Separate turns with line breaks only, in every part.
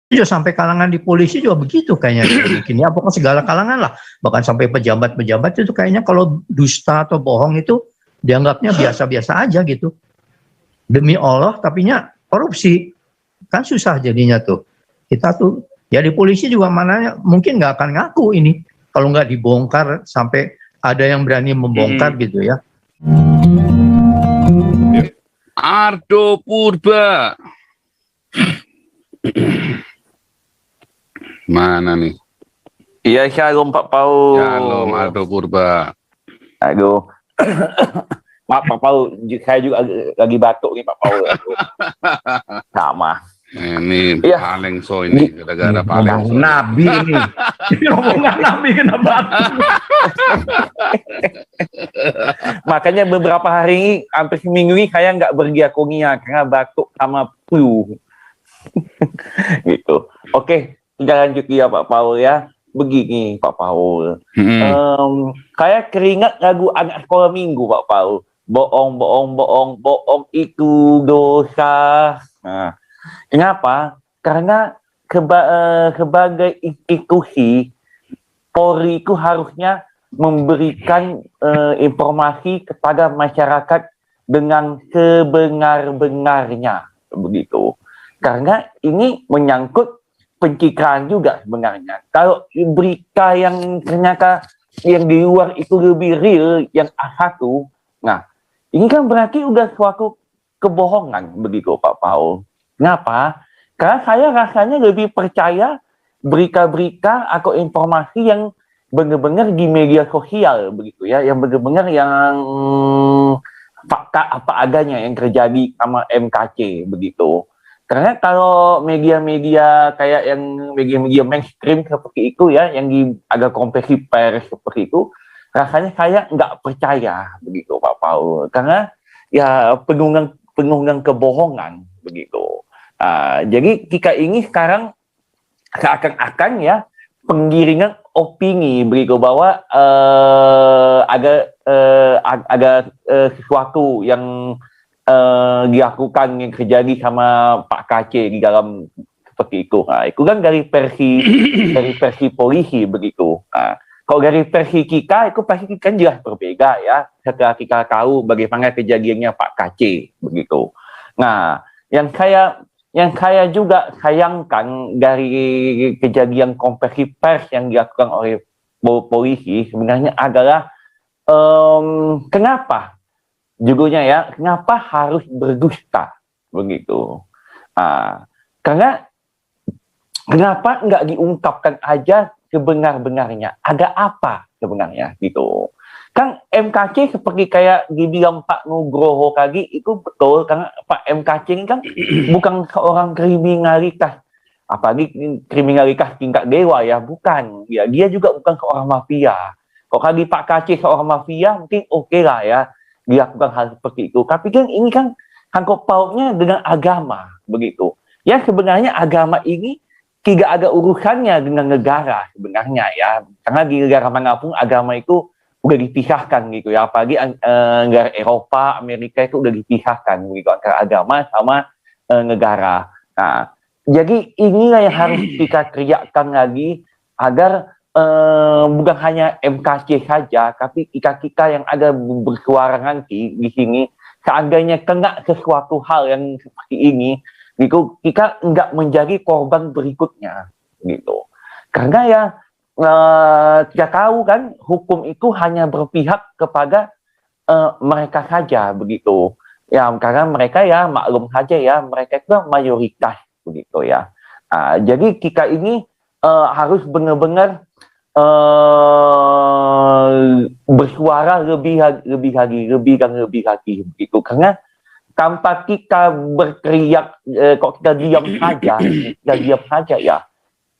juga sampai kalangan di polisi juga begitu kayaknya bikin ya, pokoknya segala kalangan lah, bahkan sampai pejabat-pejabat itu kayaknya kalau dusta atau bohong itu dianggapnya biasa-biasa aja gitu. Demi Allah tapinya korupsi kan susah jadinya tuh. Kita tuh ya di polisi juga mananya mungkin nggak akan ngaku ini kalau nggak dibongkar sampai ada yang berani membongkar gitu ya.
Ardo Purba. Mana nih?
Iya, Shalom Pak Paul.
Shalom Ardo Purba.
Aduh. Maaf Pak Paul, saya juga lagi batuk nih Pak Paul. Sama.
Ini
Iya.
paling so ini gara-gara paling so.
Nabi ini. Rombongan Nabi kena batuk.
Makanya beberapa hari ini, hampir seminggu ini saya nggak bergiakonia karena batuk sama flu. Gitu. Oke, kita lanjut ya Pak Paul ya. Begini Pak Paul. Saya keringat lagu anak sekolah minggu Pak Paul. Bohong, bohong, bohong, bohong itu dosa. Nah, kenapa? Karena sebagai institusi, Polri itu harusnya memberikan informasi kepada masyarakat dengan sebenar-benarnya, begitu. Karena ini menyangkut pencitraan juga sebenarnya. Kalau berita yang ternyata yang di luar itu lebih real, yang A1, nah ini kan berarti udah suatu kebohongan, begitu Pak Paul. Kenapa? Karena saya rasanya lebih percaya berita-berita atau informasi yang benar-benar di media sosial, begitu ya, yang benar-benar yang fakta apa adanya yang terjadi sama MKC, begitu. Karena kalau media-media kayak yang media-media mainstream seperti itu ya, yang agak konversi pers seperti itu, rasanya saya nggak percaya, begitu Pak Paul. Karena ya penuh dengan kebohongan, begitu. Jadi kita ini sekarang seakan-akan ya penggiringan opini, begitu, bahwa ada sesuatu yang dilakukan yang terjadi sama Pak KC di dalam seperti itu. Nah, itu kan dari versi polisi, begitu. Nah, kalau dari versi kita itu pasti kan jelas berbeda ya. Setelah kita tahu bagaimana kejadiannya Pak KC, begitu. Nah, yang saya juga sayangkan dari kejadian konversi pers yang dilakukan oleh polisi sebenarnya adalah kenapa judulnya ya, kenapa harus berdusta, begitu. Karena kenapa nggak diungkapkan aja sebenar-benarnya, ada apa sebenarnya, gitu. Kan MKC seperti kayak dibilang Pak Nugroho tadi, itu betul, karena Pak MKC ini kan bukan seorang kriminalitas, apalagi kriminalitas tingkat dewa ya, bukan. Ya, dia juga bukan seorang mafia. Kalau tadi Pak KC seorang mafia, mungkin oke lah ya, dilakukan hal seperti itu. Tapi kan ini kan sangkut pautnya dengan agama, begitu. Ya sebenarnya agama ini tidak ada urusannya dengan negara sebenarnya ya. Karena di negara manapun agama itu udah dipisahkan gitu ya. Apalagi negara Eropa, Amerika itu udah dipisahkan begitu antara agama sama negara. Nah, jadi inilah yang harus kita teriakkan lagi agar bukan hanya MKC saja, tapi kita yang ada bersuara nanti di sini, seandainya kena sesuatu hal yang seperti ini, gitu, kita nggak menjadi korban berikutnya, gitu. Karena ya kita tahu kan, hukum itu hanya berpihak kepada mereka saja, begitu. Ya, karena mereka ya maklum saja ya, mereka itu mayoritas, begitu ya. Jadi kita ini harus benar-benar bersuara lebih lagi begitu, karena tanpa kita berteriak, kok kita diam saja ya,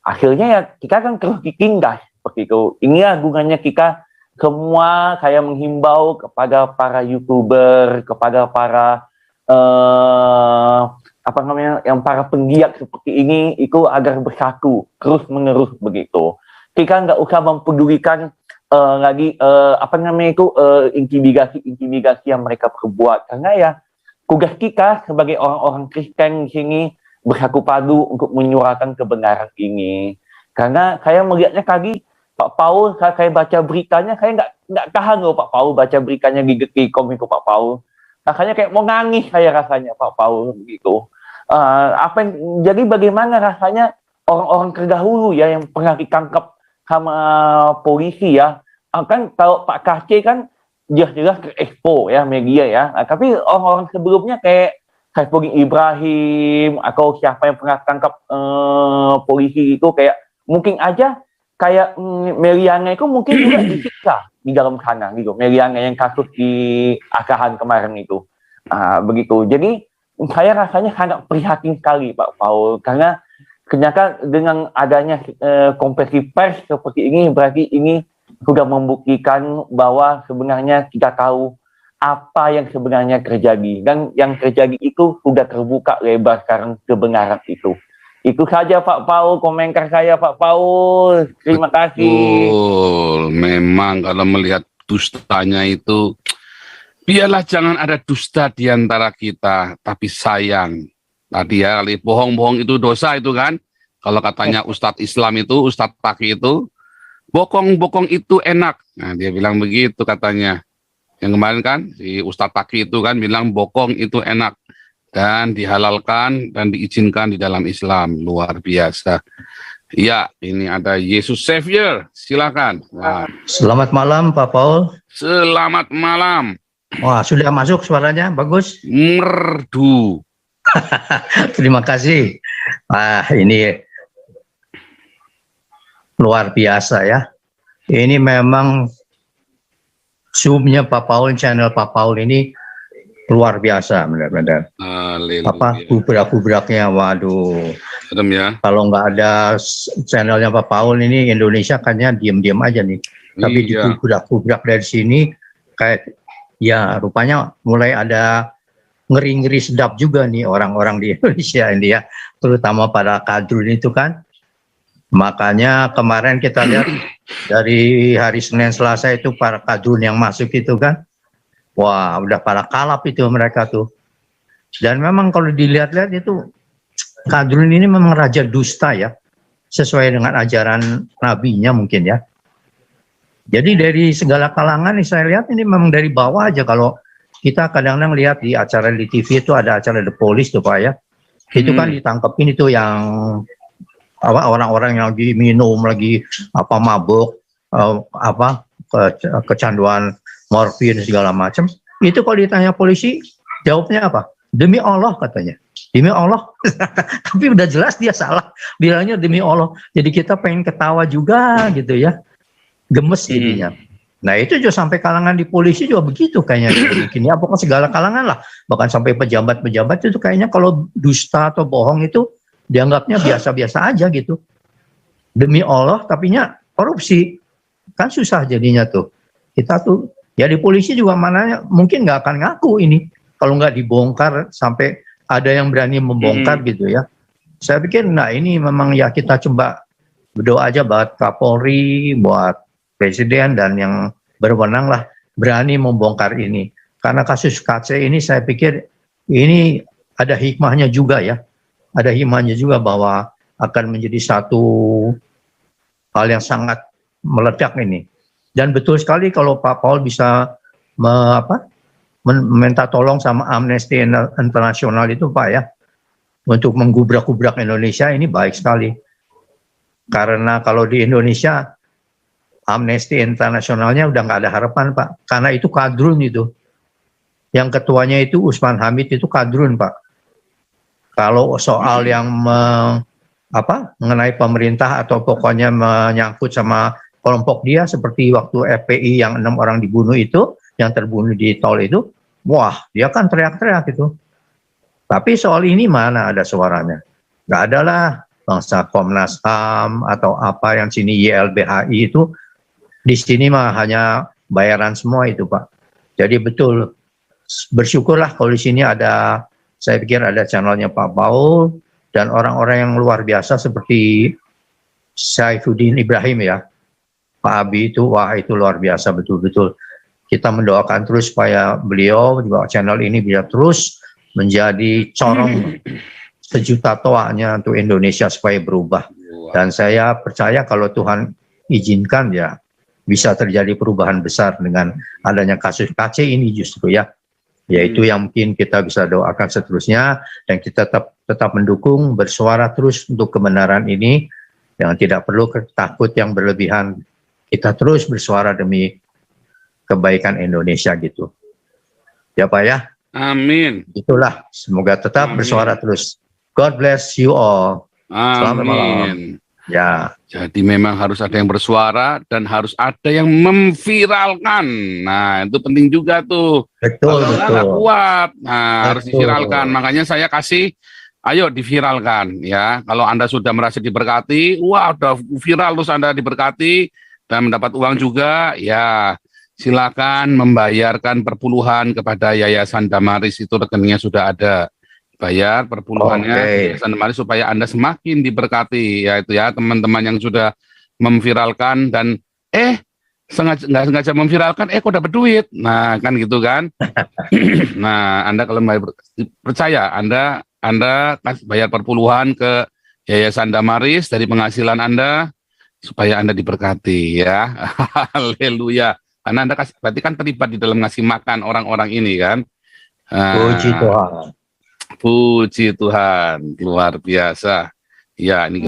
akhirnya ya kita kan terus ditindas seperti itu. Inilah gunanya kita semua, saya menghimbau kepada para YouTuber, kepada para yang para penggiat seperti ini itu agar bersatu terus menerus begitu. Kita nggak usah mempedulikan lagi intimidasi yang mereka perbuat, karena ya tugas kita sebagai orang-orang Kristen di sini bersatu padu untuk menyuarakan kebenaran ini. Karena saya melihatnya tadi Pak Paul, saya baca beritanya, saya nggak tahan loh Pak Paul baca beritanya di Detikcom itu Pak Paul. Rasanya kayak mau nangis saya rasanya Pak Paul gitu. Jadi bagaimana rasanya orang-orang terdahulu ya yang pernah ditangkap sama polisi ya, kan kalau Pak KC kan jelas-jelas terekspo ya media ya. Tapi orang-orang sebelumnya kayak Saiful Ibrahim atau siapa yang pernah tangkap polisi itu kayak mungkin aja kayak Meriana itu mungkin juga disiksa di dalam sana gitu. Meriana yang kasus di Akahan kemarin itu. Begitu. Jadi saya rasanya sangat prihatin sekali Pak Paul karena ternyata dengan adanya konferensi pers seperti ini berarti ini sudah membuktikan bahwa sebenarnya kita tahu apa yang sebenarnya terjadi dan yang terjadi itu sudah terbuka lebar sekarang kebenaran itu. Itu saja Pak Paul, komentar saya Pak Paul. Terima kasih.
Betul. Memang kalau melihat dustanya itu, biarlah jangan ada dusta di antara kita, tapi sayang. Tadi ya, kali bohong-bohong itu dosa itu kan. Kalau katanya Ustadz Islam itu, Ustadz Taki itu, bokong-bokong itu enak. Nah, dia bilang begitu katanya. Yang kemarin kan, si Ustadz Taki itu kan bilang bokong itu enak. Dan dihalalkan dan diizinkan di dalam Islam. Luar biasa. Ya, ini ada Yesus Savior. Silakan. Nah,
Selamat malam Pak Paul.
selamat malam.
Wah, sudah masuk suaranya, bagus.
Merdu.
Terima kasih. Ini luar biasa ya. Ini memang Zoom-nya Pak Paul, channel Pak Paul ini luar biasa benar-benar.
Haleluya.
Gubrak-gubraknya, waduh.
Serem ya.
Kalau nggak ada channelnya Pak Paul ini Indonesia kayaknya diam-diam aja nih. Tapi
Iya.
digubrak-gubrak dari sini kayak ya rupanya mulai ada ngeri-ngeri sedap juga nih orang-orang di Indonesia ini ya. Terutama para kadrun itu kan. Makanya kemarin kita lihat dari hari Senin Selasa itu para kadrun yang masuk itu kan. Wah, udah para kalap itu mereka tuh. Dan memang kalau dilihat-lihat itu kadrun ini memang raja dusta ya. Sesuai dengan ajaran nabinya mungkin ya. Jadi dari segala kalangan nih saya lihat ini memang dari bawah aja. Kalau kita kadang-kadang lihat di acara di TV itu ada acara The Police tuh Pak ya. Itu kan ditangkepin itu yang orang-orang yang lagi minum, lagi mabuk, kecanduan morfin segala macam. Itu kalau ditanya polisi jawabnya apa? Demi Allah katanya. Demi Allah. Tapi udah jelas dia salah. Bilangnya demi Allah. Jadi kita pengen ketawa juga gitu ya. Gemes jadinya. Nah itu juga sampai kalangan di polisi juga begitu kayaknya. Ini apakah segala kalangan lah. Bahkan sampai pejabat-pejabat itu kayaknya kalau dusta atau bohong itu dianggapnya biasa-biasa aja gitu. Demi Allah tapinya korupsi. Kan susah jadinya tuh. Kita tuh ya di polisi juga mananya mungkin nggak akan ngaku ini. Kalau nggak dibongkar sampai ada yang berani membongkar gitu ya. Saya pikir nah ini memang ya kita coba berdoa aja buat Kapolri, buat Presiden dan yang berwenang lah berani membongkar ini. Karena kasus KC ini saya pikir ini ada hikmahnya juga ya. Ada hikmahnya juga bahwa akan menjadi satu hal yang sangat meledak ini. Dan betul sekali kalau Pak Paul bisa meminta tolong sama Amnesty International itu Pak ya. Untuk menggubrak-gubrak Indonesia ini baik sekali. Karena kalau di Indonesia Amnesty Internationalnya udah nggak ada harapan Pak. Karena itu kadrun itu. Yang ketuanya itu Usman Hamid itu kadrun Pak. Kalau soal yang mengenai pemerintah atau pokoknya menyangkut sama kelompok dia seperti waktu FPI yang 6 orang dibunuh itu, yang terbunuh di tol itu, wah dia kan teriak-teriak itu. Tapi soal ini mana ada suaranya? Nggak ada lah. Bangsa Komnas HAM atau apa yang sini YLBHI itu, di sini mah hanya bayaran semua itu Pak. Jadi betul, bersyukurlah kalau di sini ada, saya pikir ada channelnya Pak Paul, dan orang-orang yang luar biasa seperti Saifuddin Ibrahim ya. Pak Abi itu, wah itu luar biasa betul-betul. Kita mendoakan terus supaya beliau juga channel ini bisa terus menjadi corong sejuta toanya untuk Indonesia supaya berubah. Dan saya percaya kalau Tuhan izinkan ya bisa terjadi perubahan besar dengan adanya kasus KC ini justru ya. Yaitu yang mungkin kita bisa doakan seterusnya, dan kita tetap mendukung, bersuara terus untuk kebenaran ini, yang tidak perlu takut yang berlebihan. Kita terus bersuara demi kebaikan Indonesia gitu. Ya Pak ya.
Amin.
Itulah, semoga tetap bersuara terus. God bless you all. Selamat malam.
Amin.
Ya.
Jadi memang harus ada yang bersuara dan harus ada yang memviralkan. Nah, itu penting juga tuh.
Betul,
Kalau nggak
betul.
kuat, nah harus
Betul.
diviralkan. Makanya saya kasih, ayo diviralkan ya. Kalau Anda sudah merasa diberkati, wah udah viral terus Anda diberkati dan mendapat uang juga, ya silakan membayarkan perpuluhan kepada Yayasan Damaris, itu rekeningnya sudah ada. Bayar perpuluhannya Yayasan Damaris supaya Anda semakin diberkati, ya itu ya teman-teman yang sudah memviralkan dan nggak sengaja memviralkan, kok dapat duit, nah kan gitu kan. Nah, Anda kalau percaya, Anda bayar perpuluhan ke Yayasan Damaris dari penghasilan Anda supaya Anda diberkati ya. Haleluya. Karena Anda berarti kan terlibat di dalam ngasih makan orang-orang ini kan.
Puji Tuhan.
Puji Tuhan, luar biasa. Ya, ini